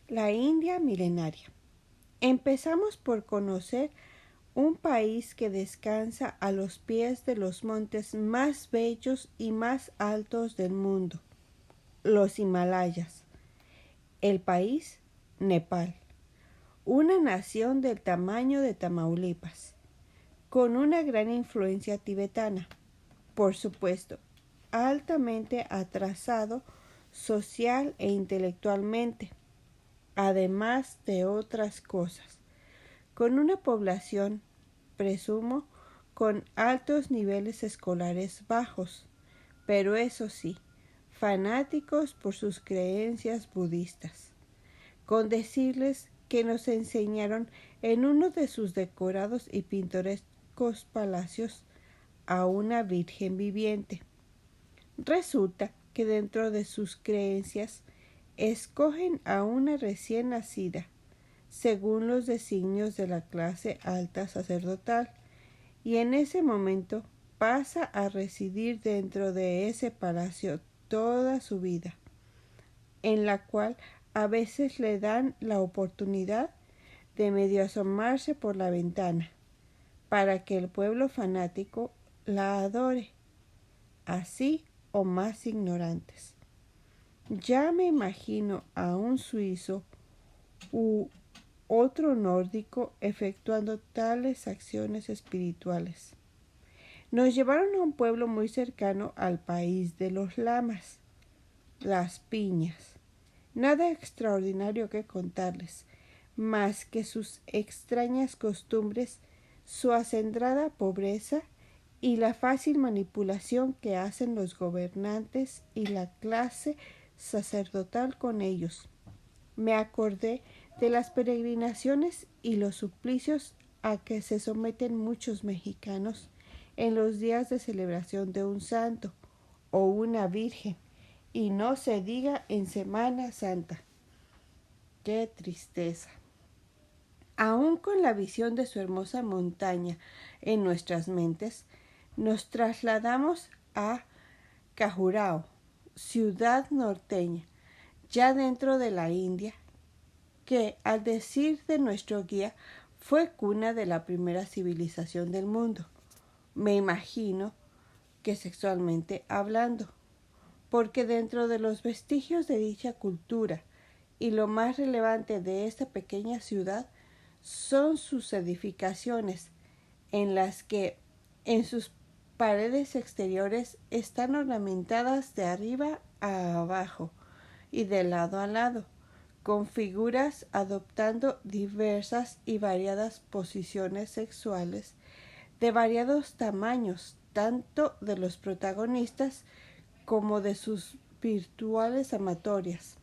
La India milenaria. Empezamos por conocer un país que descansa a los pies de los montes más bellos y más altos del mundo, los Himalayas. El país, Nepal, una nación del tamaño de Tamaulipas, con una gran influencia tibetana, por supuesto, altamente atrasado social e intelectualmente, además de otras cosas, con una población, presumo, con altos niveles escolares bajos, pero eso sí, fanáticos por sus creencias budistas, con decirles que nos enseñaron en uno de sus decorados y pintorescos palacios a una virgen viviente. Resulta que dentro de sus creencias escogen a una recién nacida, según los designios de la clase alta sacerdotal, y en ese momento pasa a residir dentro de ese palacio toda su vida, en la cual a veces le dan la oportunidad de medio asomarse por la ventana, para que el pueblo fanático la adore, así o más ignorantes. Ya me imagino a un suizo u otro nórdico efectuando tales acciones espirituales. Nos llevaron a un pueblo muy cercano al país de los lamas, las piñas. Nada extraordinario que contarles, más que sus extrañas costumbres, su acendrada pobreza y la fácil manipulación que hacen los gobernantes y la clase sacerdotal con ellos. Me acordé de las peregrinaciones y los suplicios a que se someten muchos mexicanos en los días de celebración de un santo o una virgen, y no se diga en Semana Santa. ¡Qué tristeza! Aún con la visión de su hermosa montaña en nuestras mentes, nos trasladamos a Khajuraho, ciudad norteña, ya dentro de la India, que, al decir de nuestro guía, fue cuna de la primera civilización del mundo. Me imagino que sexualmente hablando, porque dentro de los vestigios de dicha cultura y lo más relevante de esta pequeña ciudad son sus edificaciones, en las que en sus paredes exteriores están ornamentadas de arriba a abajo y de lado a lado, con figuras adoptando diversas y variadas posiciones sexuales de variados tamaños, tanto de los protagonistas como de sus virtuales amatorias.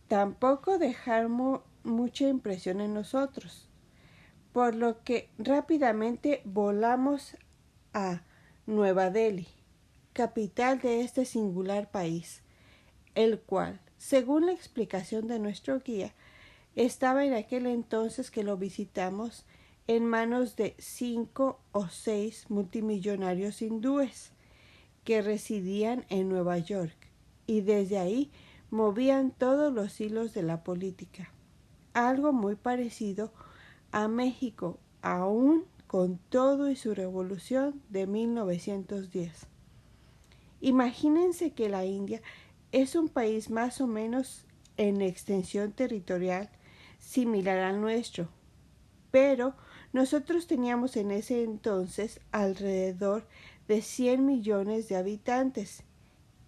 Tampoco dejaron mucha impresión en nosotros, por lo que rápidamente volamos a Nueva Delhi, capital de este singular país, el cual, según la explicación de nuestro guía, estaba en aquel entonces que lo visitamos en manos de 5 o 6 multimillonarios hindúes que residían en Nueva York y desde ahí movían todos los hilos de la política. Algo muy parecido a México, aún con todo y su revolución de 1910. Imagínense que la India es un país más o menos en extensión territorial similar al nuestro, pero nosotros teníamos en ese entonces alrededor de 100 millones de habitantes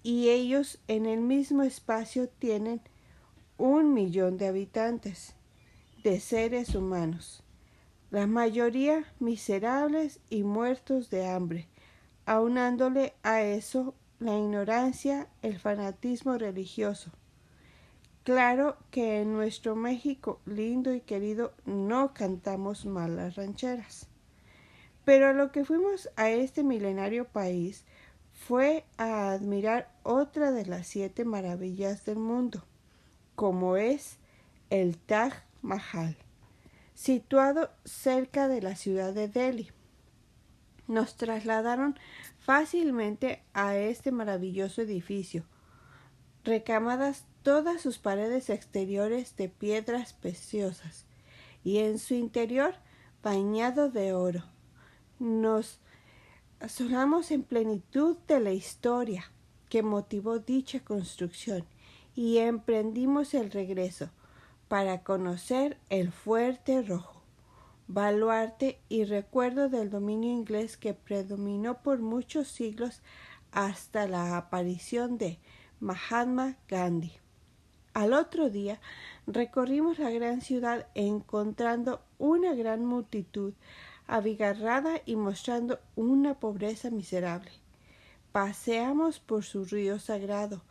y ellos en el mismo espacio tienen 1 millón de habitantes, de seres humanos, la mayoría miserables y muertos de hambre, aunándole a eso la ignorancia, el fanatismo religioso. Claro que en nuestro México lindo y querido no cantamos mal las rancheras, pero a lo que fuimos a este milenario país fue a admirar otra de las 7 maravillas del mundo, como es el Taj Mahal, situado cerca de la ciudad de Delhi. Nos trasladaron fácilmente a este maravilloso edificio, recámaras todas sus paredes exteriores de piedras preciosas y en su interior bañado de oro. Nos asomamos en plenitud de la historia que motivó dicha construcción y emprendimos el regreso para conocer el Fuerte Rojo, baluarte y recuerdo del dominio inglés que predominó por muchos siglos hasta la aparición de Mahatma Gandhi. Al otro día recorrimos la gran ciudad encontrando una gran multitud abigarrada y mostrando una pobreza miserable. Paseamos por su río sagrado,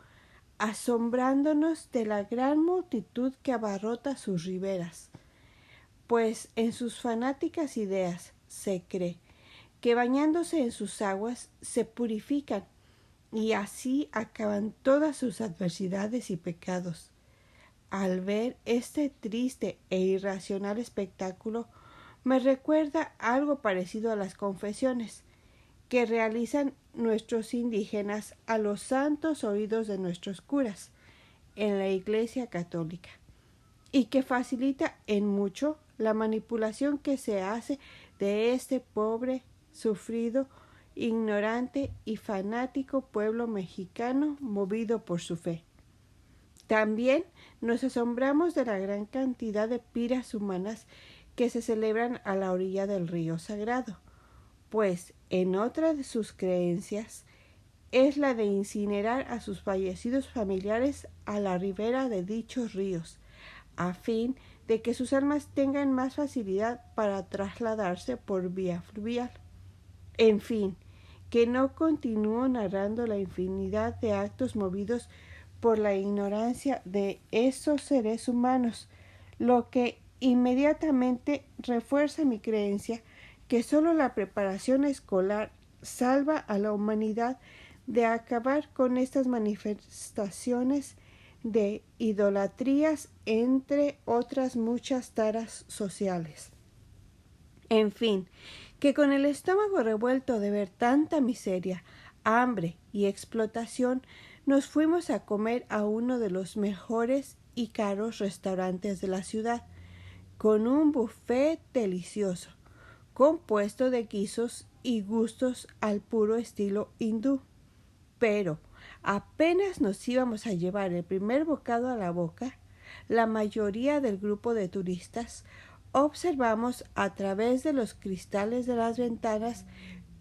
asombrándonos de la gran multitud que abarrota sus riberas, pues en sus fanáticas ideas se cree que bañándose en sus aguas se purifican y así acaban todas sus adversidades y pecados. Al ver este triste e irracional espectáculo, me recuerda algo parecido a las confesiones que realizan nuestros indígenas a los santos oídos de nuestros curas en la Iglesia Católica, y que facilita en mucho la manipulación que se hace de este pobre, sufrido, ignorante y fanático pueblo mexicano movido por su fe. También nos asombramos de la gran cantidad de piras humanas que se celebran a la orilla del río sagrado, pues en otra de sus creencias es la de incinerar a sus fallecidos familiares a la ribera de dichos ríos, a fin de que sus almas tengan más facilidad para trasladarse por vía fluvial. En fin, que no continúo narrando la infinidad de actos movidos por la ignorancia de esos seres humanos, lo que inmediatamente refuerza mi creencia que sólo la preparación escolar salva a la humanidad de acabar con estas manifestaciones de idolatrías, entre otras muchas taras sociales. En fin, que con el estómago revuelto de ver tanta miseria, hambre y explotación, nos fuimos a comer a uno de los mejores y caros restaurantes de la ciudad, con un buffet delicioso, compuesto de guisos y gustos al puro estilo hindú. Pero apenas nos íbamos a llevar el primer bocado a la boca, la mayoría del grupo de turistas observamos a través de los cristales de las ventanas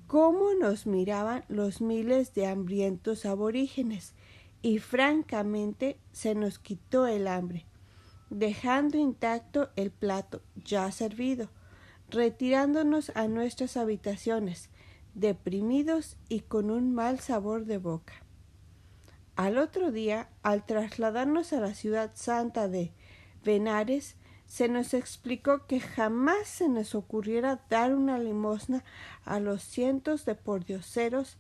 cómo nos miraban los miles de hambrientos aborígenes, y francamente se nos quitó el hambre, dejando intacto el plato ya servido, retirándonos a nuestras habitaciones, deprimidos y con un mal sabor de boca. Al otro día, al trasladarnos a la ciudad santa de Benares, se nos explicó que jamás se nos ocurriera dar una limosna a los cientos de pordioseros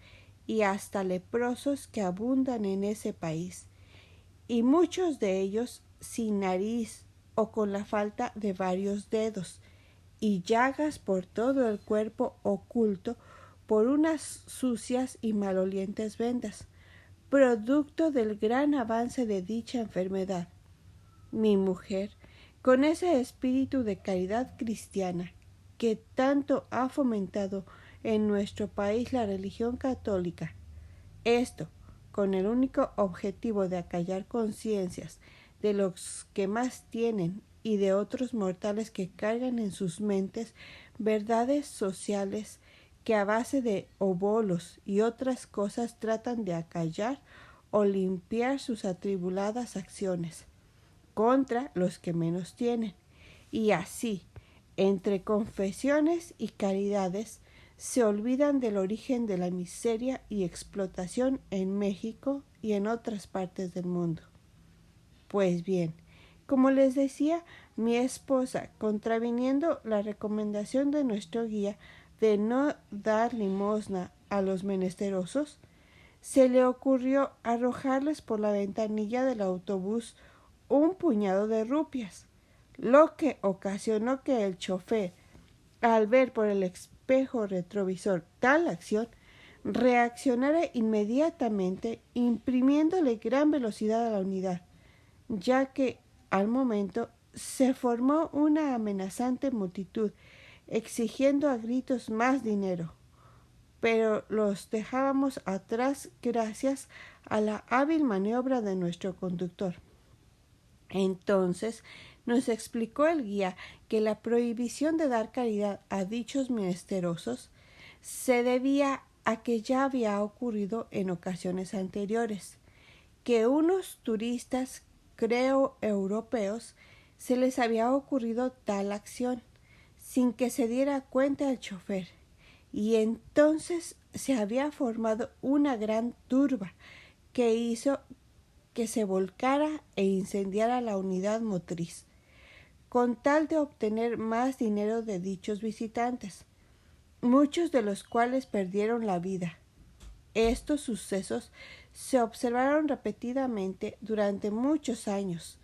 y hasta leprosos que abundan en ese país, y muchos de ellos sin nariz o con la falta de varios dedos, y llagas por todo el cuerpo oculto por unas sucias y malolientes vendas, producto del gran avance de dicha enfermedad. Mi mujer, con ese espíritu de caridad cristiana que tanto ha fomentado en nuestro país la religión católica, esto con el único objetivo de acallar conciencias de los que más tienen y de otros mortales que cargan en sus mentes verdades sociales que a base de óbolos y otras cosas tratan de acallar o limpiar sus atribuladas acciones contra los que menos tienen, y así, entre confesiones y caridades, se olvidan del origen de la miseria y explotación en México y en otras partes del mundo. Pues bien, como les decía, mi esposa, contraviniendo la recomendación de nuestro guía de no dar limosna a los menesterosos, se le ocurrió arrojarles por la ventanilla del autobús un puñado de rupias, lo que ocasionó que el chofer, al ver por el espejo retrovisor tal acción, reaccionara inmediatamente, imprimiéndole gran velocidad a la unidad, ya que al momento se formó una amenazante multitud, exigiendo a gritos más dinero, pero los dejábamos atrás gracias a la hábil maniobra de nuestro conductor. Entonces nos explicó el guía que la prohibición de dar caridad a dichos menesterosos se debía a que ya había ocurrido en ocasiones anteriores, que unos turistas, creo europeos, se les había ocurrido tal acción, sin que se diera cuenta el chofer, y entonces se había formado una gran turba que hizo que se volcara e incendiara la unidad motriz, con tal de obtener más dinero de dichos visitantes, muchos de los cuales perdieron la vida. Estos sucesos se observaron repetidamente durante muchos años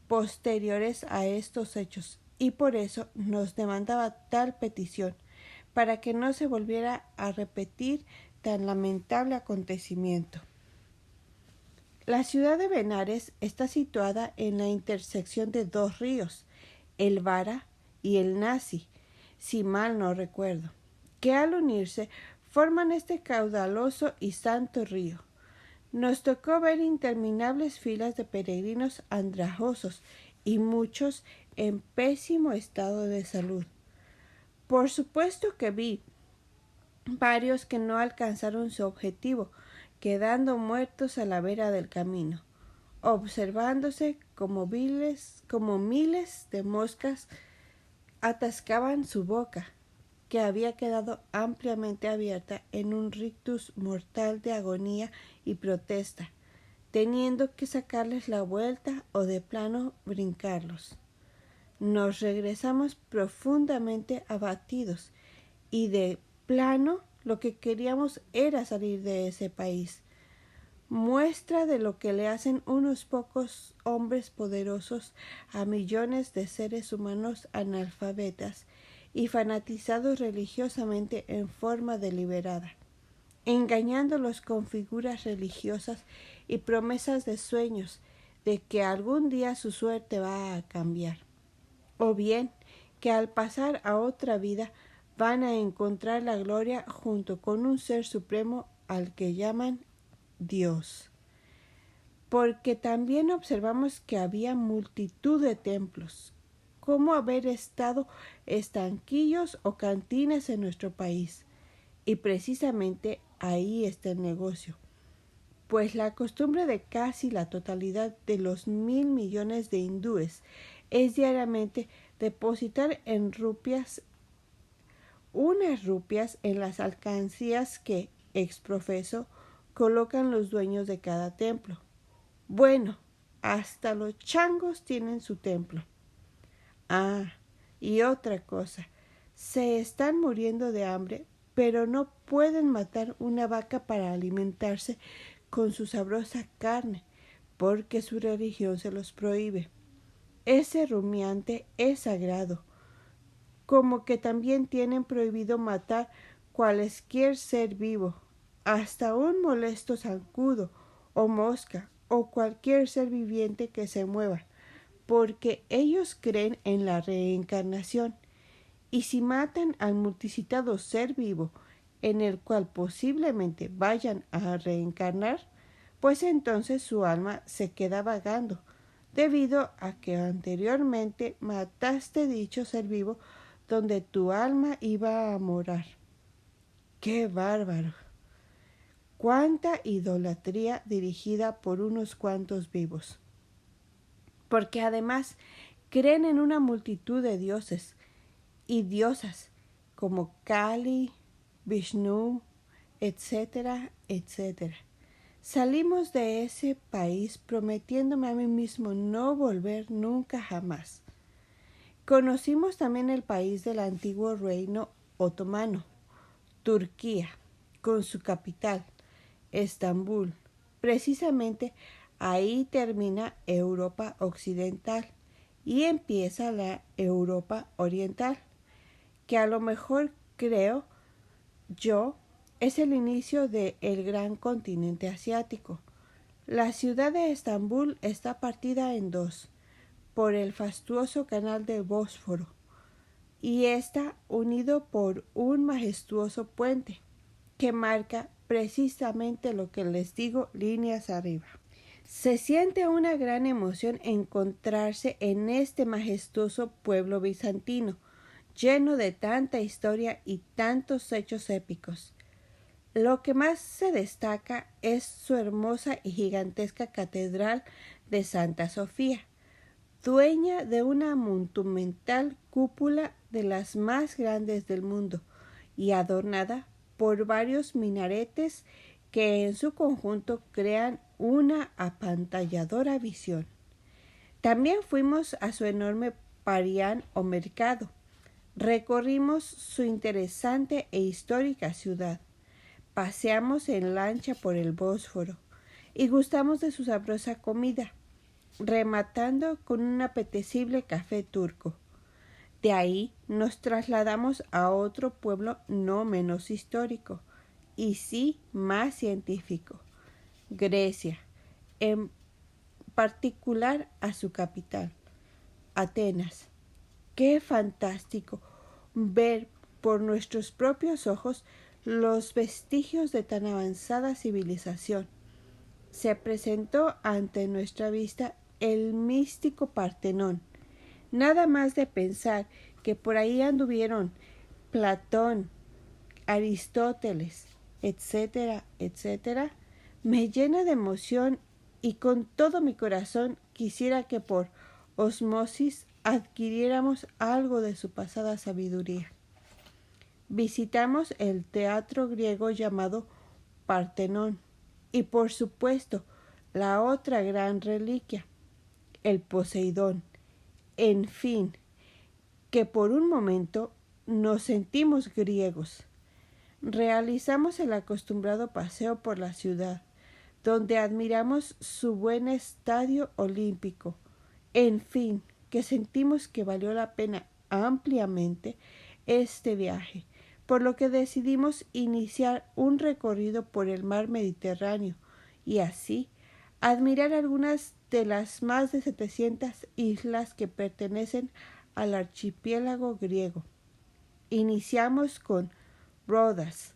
posteriores a estos hechos, y por eso nos demandaba tal petición, para que no se volviera a repetir tan lamentable acontecimiento. La ciudad de Benares está situada en la intersección de dos ríos, el Vara y el Nasi, si mal no recuerdo, que al unirse forman este caudaloso y santo río. Nos tocó ver interminables filas de peregrinos andrajosos y muchos en pésimo estado de salud. Por supuesto que vi varios que no alcanzaron su objetivo, quedando muertos a la vera del camino, observándose como miles de moscas atascaban su boca, que había quedado ampliamente abierta en un rictus mortal de agonía y protesta, teniendo que sacarles la vuelta o de plano brincarlos. Nos regresamos profundamente abatidos y de plano lo que queríamos era salir de ese país. Muestra de lo que le hacen unos pocos hombres poderosos a millones de seres humanos analfabetas y fanatizados religiosamente en forma deliberada, engañándolos con figuras religiosas y promesas de sueños de que algún día su suerte va a cambiar, o bien que al pasar a otra vida van a encontrar la gloria junto con un ser supremo al que llaman Dios. Porque también observamos que había multitud de templos, como haber estado estanquillos o cantinas en nuestro país, y precisamente ahí está el negocio, pues la costumbre de casi la totalidad de los 1.000 millones de hindúes es diariamente depositar en rupias unas rupias en las alcancías que, exprofeso, colocan los dueños de cada templo. Bueno, hasta los changos tienen su templo. Ah, y otra cosa, se están muriendo de hambre, pero no pueden matar una vaca para alimentarse con su sabrosa carne, porque su religión se los prohíbe. Ese rumiante es sagrado, como que también tienen prohibido matar cualesquier ser vivo, hasta un molesto zancudo o mosca o cualquier ser viviente que se mueva, porque ellos creen en la reencarnación, y si matan al multicitado ser vivo en el cual posiblemente vayan a reencarnar, pues entonces su alma se queda vagando, debido a que anteriormente mataste dicho ser vivo donde tu alma iba a morar. ¡Qué bárbaro! ¡Cuánta idolatría dirigida por unos cuantos vivos! Porque además creen en una multitud de dioses y diosas como Kali, Vishnu, etcétera, etcétera. Salimos de ese país prometiéndome a mí mismo no volver nunca jamás. Conocimos también el país del antiguo reino otomano, Turquía, con su capital, Estambul. Precisamente ahí termina Europa occidental y empieza la Europa oriental, que a lo mejor creo yo es el inicio del gran continente asiático. La ciudad de Estambul está partida en dos por el fastuoso canal del Bósforo y está unido por un majestuoso puente que marca precisamente lo que les digo líneas arriba. Se siente una gran emoción encontrarse en este majestuoso pueblo bizantino, lleno de tanta historia y tantos hechos épicos. Lo que más se destaca es su hermosa y gigantesca catedral de Santa Sofía, dueña de una monumental cúpula de las más grandes del mundo y adornada por varios minaretes que en su conjunto crean una apantalladora visión. También fuimos a su enorme parián o mercado. Recorrimos su interesante e histórica ciudad. Paseamos en lancha por el Bósforo y gustamos de su sabrosa comida, rematando con un apetecible café turco. De ahí nos trasladamos a otro pueblo no menos histórico y sí más científico, Grecia, en particular a su capital, Atenas. ¡Qué fantástico ver por nuestros propios ojos los vestigios de tan avanzada civilización! Se presentó ante nuestra vista el místico Partenón. Nada más de pensar que por ahí anduvieron Platón, Aristóteles, etcétera, etcétera, me llena de emoción y con todo mi corazón quisiera que por osmosis adquiriéramos algo de su pasada sabiduría. Visitamos el teatro griego llamado Partenón y por supuesto la otra gran reliquia, el Poseidón. En fin, que por un momento nos sentimos griegos. Realizamos el acostumbrado paseo por la ciudad, donde admiramos su buen estadio olímpico. En fin, que sentimos que valió la pena ampliamente este viaje, por lo que decidimos iniciar un recorrido por el mar Mediterráneo y así admirar algunas de las más de 700 islas que pertenecen al archipiélago griego. Iniciamos con Rodas,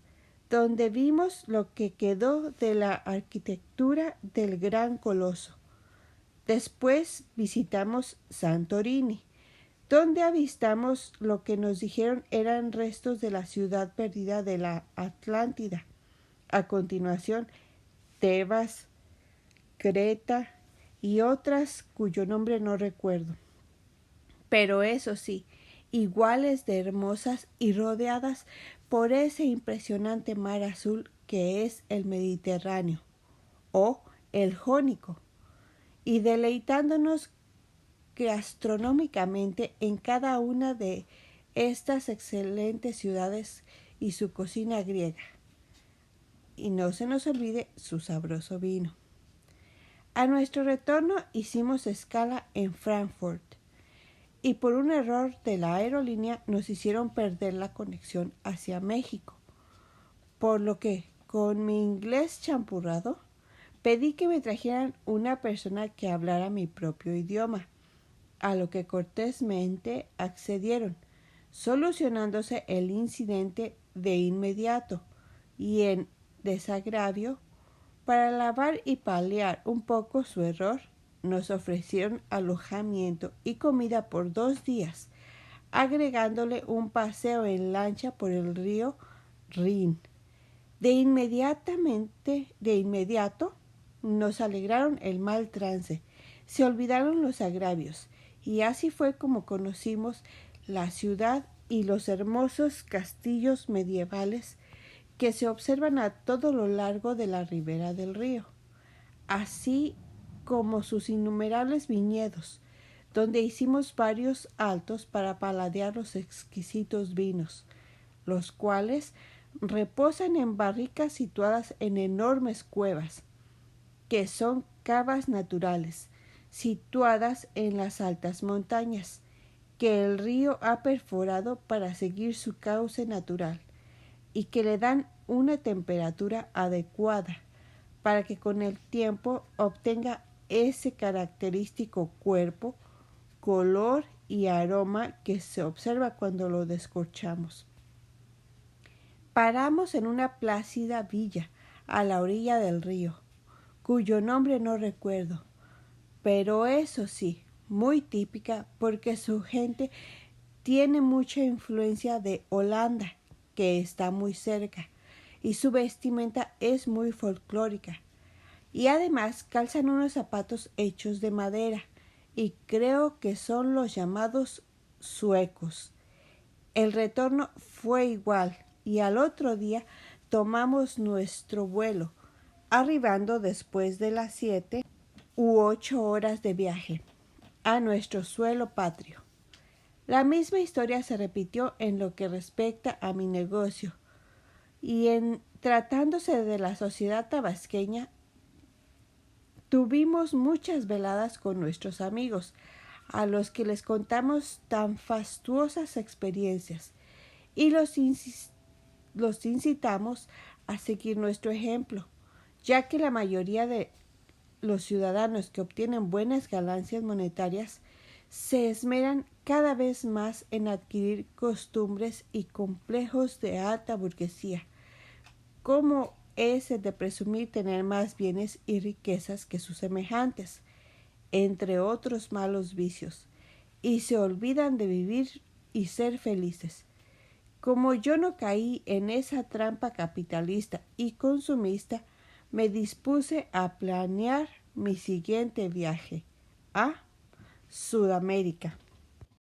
donde vimos lo que quedó de la arquitectura del gran coloso. Después visitamos Santorini, donde avistamos lo que nos dijeron eran restos de la ciudad perdida de la Atlántida. A continuación, Tebas, Creta y otras cuyo nombre no recuerdo. Pero eso sí, iguales de hermosas y rodeadas por ese impresionante mar azul que es el Mediterráneo o el Jónico, y deleitándonos gastronómicamente en cada una de estas excelentes ciudades y su cocina griega. Y no se nos olvide su sabroso vino. A nuestro retorno hicimos escala en Frankfurt y por un error de la aerolínea nos hicieron perder la conexión hacia México, por lo que, con mi inglés champurrado, pedí que me trajeran una persona que hablara mi propio idioma, a lo que cortésmente accedieron, solucionándose el incidente de inmediato y en desagravio. Para lavar y paliar un poco su error, nos ofrecieron alojamiento y comida por 2 días, agregándole un paseo en lancha por el río Rin. De inmediato, nos alegraron el mal trance, se olvidaron los agravios, y así fue como conocimos la ciudad y los hermosos castillos medievales que se observan a todo lo largo de la ribera del río, así como sus innumerables viñedos, donde hicimos varios altos para paladear los exquisitos vinos, los cuales reposan en barricas situadas en enormes cuevas, que son cavas naturales, situadas en las altas montañas, que el río ha perforado para seguir su cauce natural, y que le dan una temperatura adecuada para que con el tiempo obtenga ese característico cuerpo, color y aroma que se observa cuando lo descorchamos. Paramos en una plácida villa a la orilla del río, cuyo nombre no recuerdo, pero eso sí, muy típica porque su gente tiene mucha influencia de Holanda, que está muy cerca, y su vestimenta es muy folclórica. Y además calzan unos zapatos hechos de madera, y creo que son los llamados suecos. El retorno fue igual, y al otro día tomamos nuestro vuelo, arribando después de las 7 u 8 horas de viaje a nuestro suelo patrio. La misma historia se repitió en lo que respecta a mi negocio, y en tratándose de la sociedad tabasqueña, tuvimos muchas veladas con nuestros amigos, a los que les contamos tan fastuosas experiencias, y los incitamos a seguir nuestro ejemplo, ya que la mayoría de los ciudadanos que obtienen buenas ganancias monetarias se esmeran cada vez más en adquirir costumbres y complejos de alta burguesía, como ese de presumir tener más bienes y riquezas que sus semejantes, entre otros malos vicios, y se olvidan de vivir y ser felices. Como yo no caí en esa trampa capitalista y consumista, me dispuse a planear mi siguiente viaje a Sudamérica.